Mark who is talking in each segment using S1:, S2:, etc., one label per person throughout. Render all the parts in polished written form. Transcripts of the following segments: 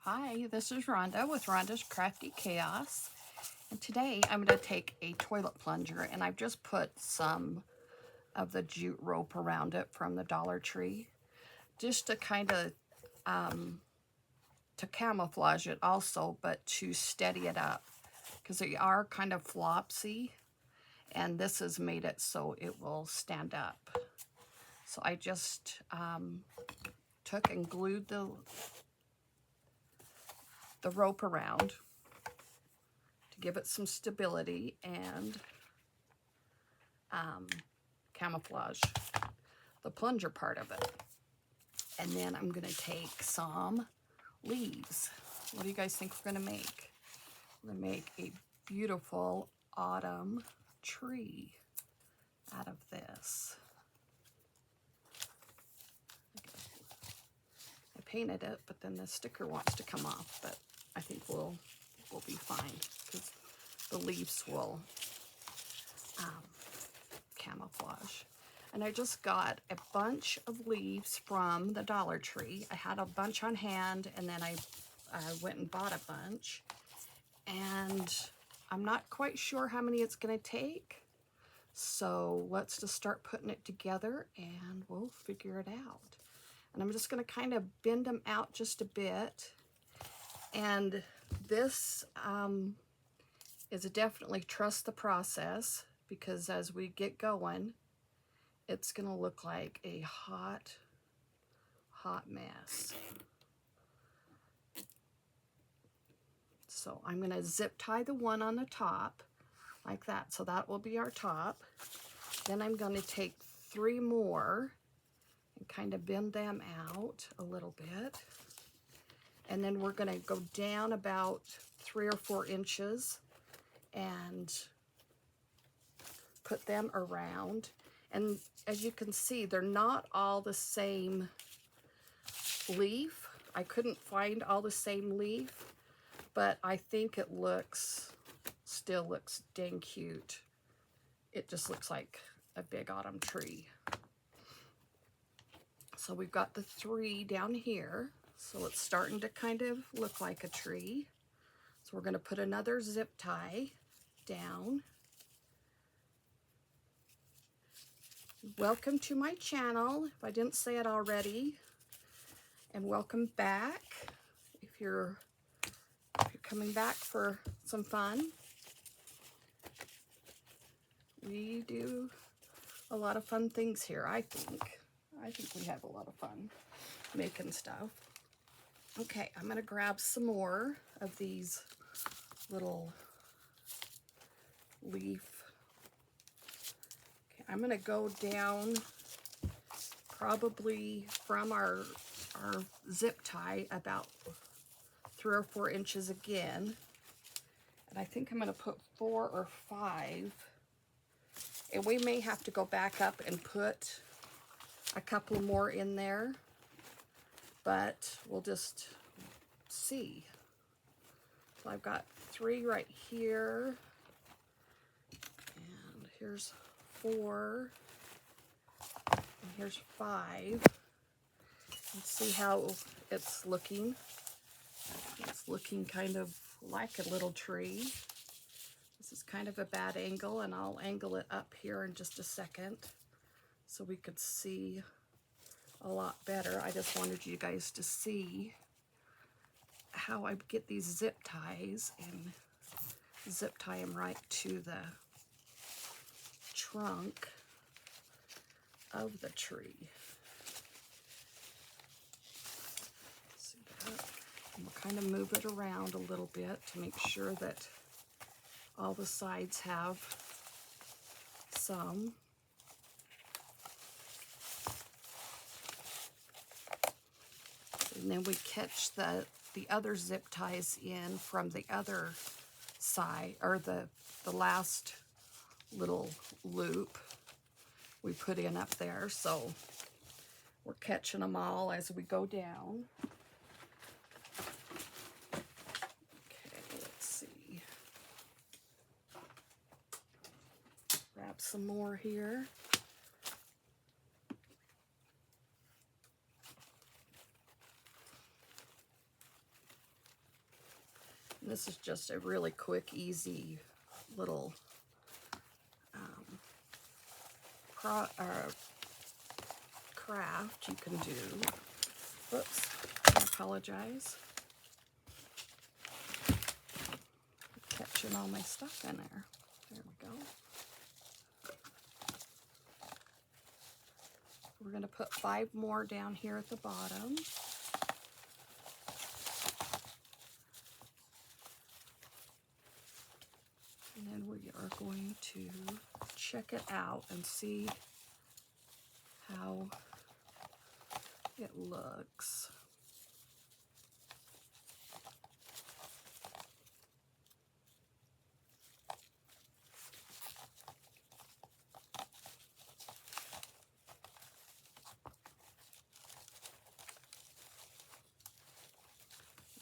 S1: Hi, this is Rhonda with Rhonda's Crafty Chaos. And today I'm going to take a toilet plunger and I've just put some of the jute rope around it from the Dollar Tree just to kind of to camouflage it also, but to steady it up because they are kind of flopsy, and this has made it so it will stand up. So I just took and glued the rope around to give it some stability and camouflage the plunger part of it. And then I'm going to take some leaves. What do you guys think we're going to make? We're going to make a beautiful autumn tree out of this. I painted it, but then the sticker wants to come off, but I think we'll be fine because the leaves will camouflage. And I just got a bunch of leaves from the Dollar Tree. I had a bunch on hand, and then I went and bought a bunch. And I'm not quite sure how many it's going to take. So let's just start putting it together, and we'll figure it out. And I'm just going to kind of bend them out just a bit. And this is definitely trust the process, because as we get going, it's going to look like a hot mess. So I'm going to zip tie the one on the top like that. So that will be our top. Then I'm going to take 3 more and kind of bend them out a little bit. And then we're going to go down about 3 or 4 inches and put them around. And as you can see, they're not all the same leaf. I couldn't find all the same leaf, but I think it still looks dang cute. It just looks like a big autumn tree. So we've got the 3 down here. So it's starting to kind of look like a tree. So we're going to put another zip tie down. Welcome to my channel, if I didn't say it already, and welcome back if you're coming back for some fun. We do a lot of fun things here, I think. I think we have a lot of fun making stuff. Okay, I'm going to grab some more of these little leaf. Okay, I'm going to go down probably from our zip tie about 3 or 4 inches again. And I think I'm going to put 4 or 5. And we may have to go back up and put a couple more in there, but we'll just see. So I've got 3 right here, and here's 4, and here's 5. Let's see how it's looking. It's looking kind of like a little tree. This is kind of a bad angle, and I'll angle it up here in just a second so we could see a lot better. I just wanted you guys to see how I get these zip ties and zip tie them right to the trunk of the tree. See that? And we'll kind of move it around a little bit to make sure that all the sides have some. And then we catch the other zip ties in from the other side, or the last little loop we put in up there. So we're catching them all as we go down. Okay, let's see. Grab some more here. This is just a really quick, easy little craft you can do. Oops, I apologize. Catching all my stuff in there. There we go. We're going to put 5 more down here at the bottom. And then we are going to check it out and see how it looks.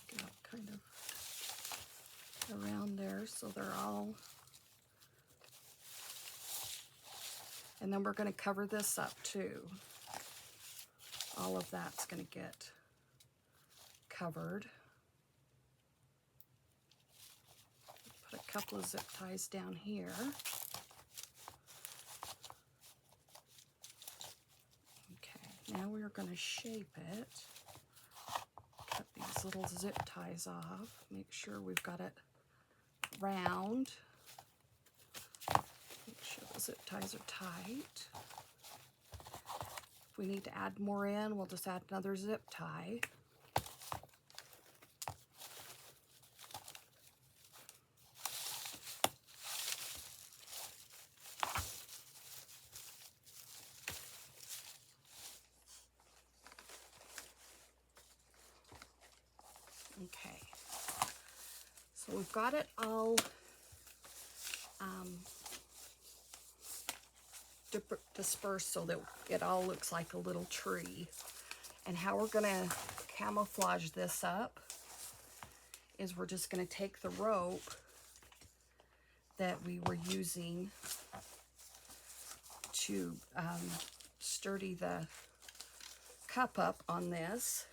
S1: Get kind of around there so they're all. And then we're going to cover this up too. All of that's going to get covered. Put a couple of zip ties down here. Okay, now we're going to shape it. Cut these little zip ties off. Make sure we've got it round. Make sure the zip ties are tight. If we need to add more in, we'll just add another zip tie. Okay, so we've got it all dispersed so that it all looks like a little tree. And how we're going to camouflage this up is we're just going to take the rope that we were using to sturdy the cup up on this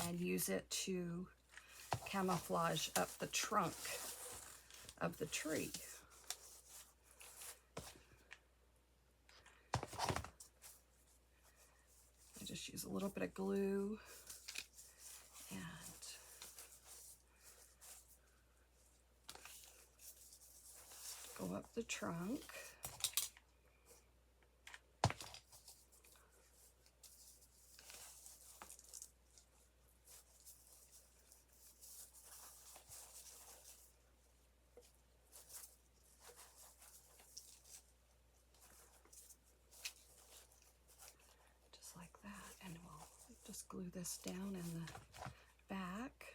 S1: and use it to camouflage up the trunk of the tree. I just use a little bit of glue and go up the trunk. Just glue this down in the back.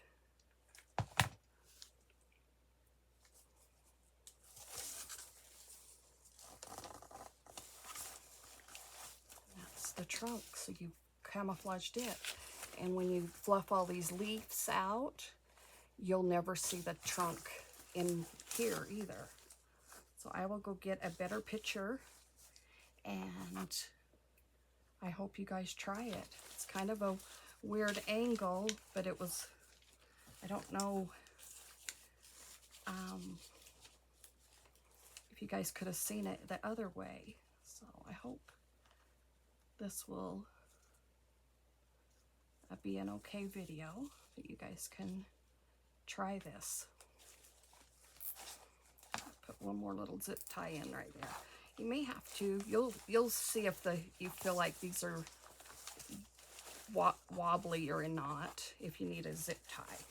S1: That's the trunk, so you camouflaged it. And when you fluff all these leaves out, you'll never see the trunk in here either. So I will go get a better picture, and I hope you guys try it. It's kind of a weird angle, but it was, I don't know if you guys could have seen it the other way. So I hope this will be an okay video that you guys can try this. Put one more little zip tie in right there. You may have to. You'll see if you feel like these are wobbly or not, if you need a zip tie.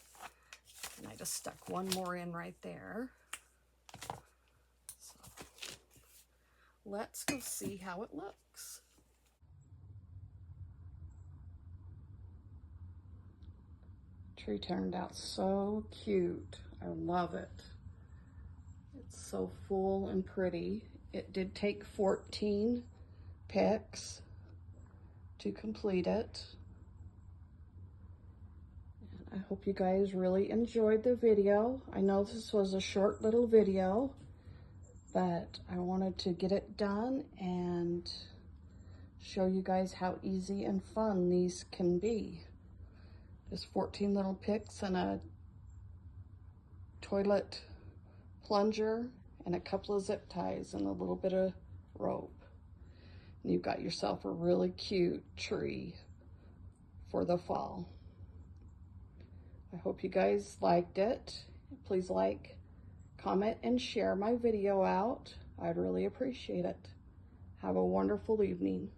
S1: And I just stuck one more in right there. So let's go see how it looks. Tree turned out so cute. I love it. It's so full and pretty. It did take 14 picks to complete it. And I hope you guys really enjoyed the video. I know this was a short little video, but I wanted to get it done and show you guys how easy and fun these can be. Just 14 little picks and a toilet plunger and a couple of zip ties and a little bit of rope. And you've got yourself a really cute tree for the fall. I hope you guys liked it. Please like, comment, and share my video out. I'd really appreciate it. Have a wonderful evening.